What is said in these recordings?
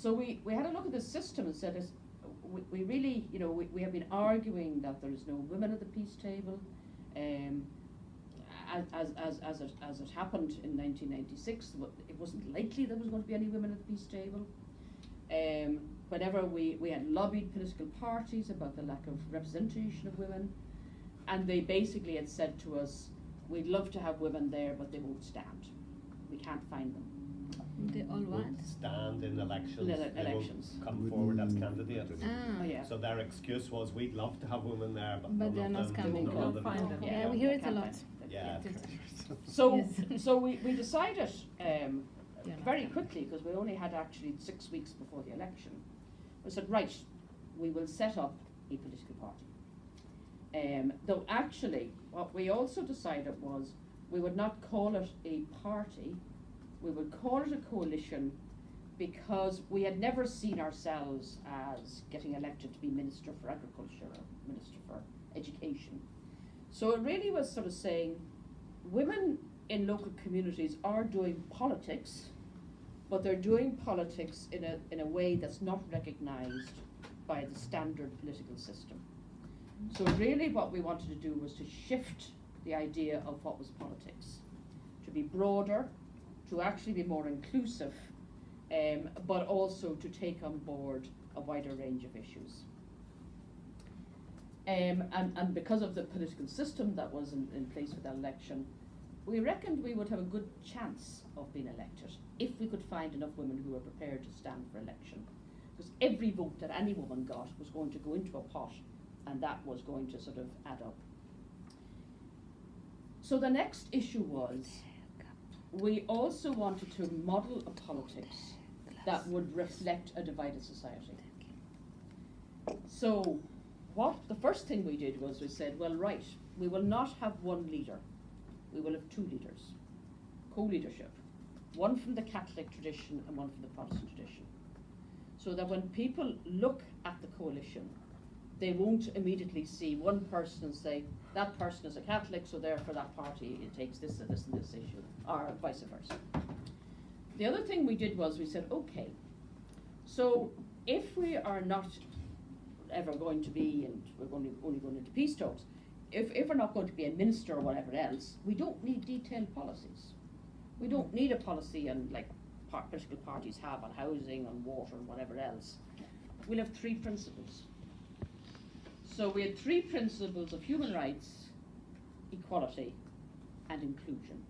So we had a look at the system and said, we really, you know, we have been arguing that there is no women at the peace table. As it happened in 1996, it wasn't likely there was going to be any women at the peace table. Whenever we had lobbied political parties about the lack of representation of women, and they basically had said to us, we'd love to have women there, but they won't stand. We can't find them. They all want? Stand in elections. Elections. They won't come forward as candidates. Ah. Oh, yeah. So their excuse was, we'd love to have women there, but But none they're of not them, coming. none of them Find come. them. Yeah, we hear it a can't lot. find them. Yeah. So, Yes. so we decided very quickly, because we only had actually 6 weeks before the election. We said, right, we will set up a political party. Though actually, what we also decided was we would not call it a party, we would call it a coalition, because we had never seen ourselves as getting elected to be Minister for Agriculture or Minister for Education. So it really was sort of saying, women in local communities are doing politics, but they're doing politics in a way that's not recognised by the standard political system. So really what we wanted to do was to shift the idea of what was politics, to be broader, to actually be more inclusive, but also to take on board a wider range of issues. And because of the political system that was in place for that election, we reckoned we would have a good chance of being elected if we could find enough women who were prepared to stand for election. Because every vote that any woman got was going to go into a pot, and that was going to sort of add up. So the next issue was, we also wanted to model a politics that would reflect a divided society. So the first thing we did was we said, well, right, we will not have one leader. We will have two leaders, co-leadership, one from the Catholic tradition and one from the Protestant tradition. So that when people look at the coalition, they won't immediately see one person and say, that person is a Catholic, so therefore that party, it takes this and this and this issue, or vice versa. The other thing we did was we said, okay, so if we are not ever going to be, and we're only going into peace talks, if we're not going to be a minister or whatever else, we don't need detailed policies. We don't need a policy on like political parties have on housing, on water and whatever else. We'll have 3 principles. So we had 3 principles of human rights, equality and inclusion.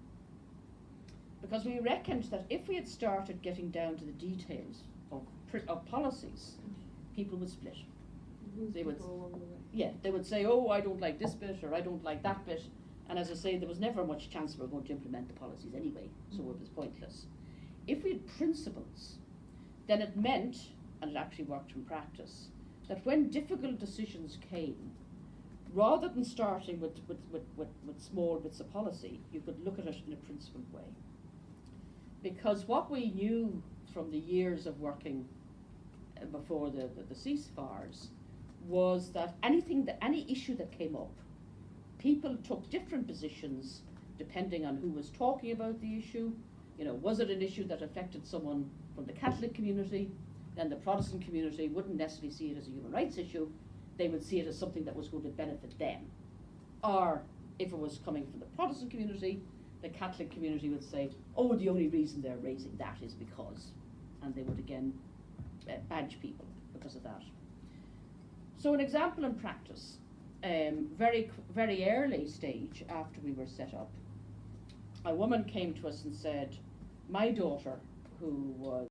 Because we reckoned that if we had started getting down to the details of policies, people would split. They would say, oh, I don't like this bit, or I don't like that bit. And as I say, there was never much chance we were going to implement the policies anyway, so it was pointless. If we had principles, then it meant, and it actually worked in practice, that when difficult decisions came, rather than starting with small bits of policy, you could look at it in a principled way. Because what we knew from the years of working before the ceasefires was that any issue that came up, people took different positions depending on who was talking about the issue. You know, was it an issue that affected someone from the Catholic community? Then the Protestant community wouldn't necessarily see it as a human rights issue. They would see it as something that was going to benefit them. Or if it was coming from the Protestant community, the Catholic community would say, oh, the only reason they're raising that is because, and they would again badge people because of that. So an example in practice, very early stage after we were set up, a woman came to us and said, my daughter, who was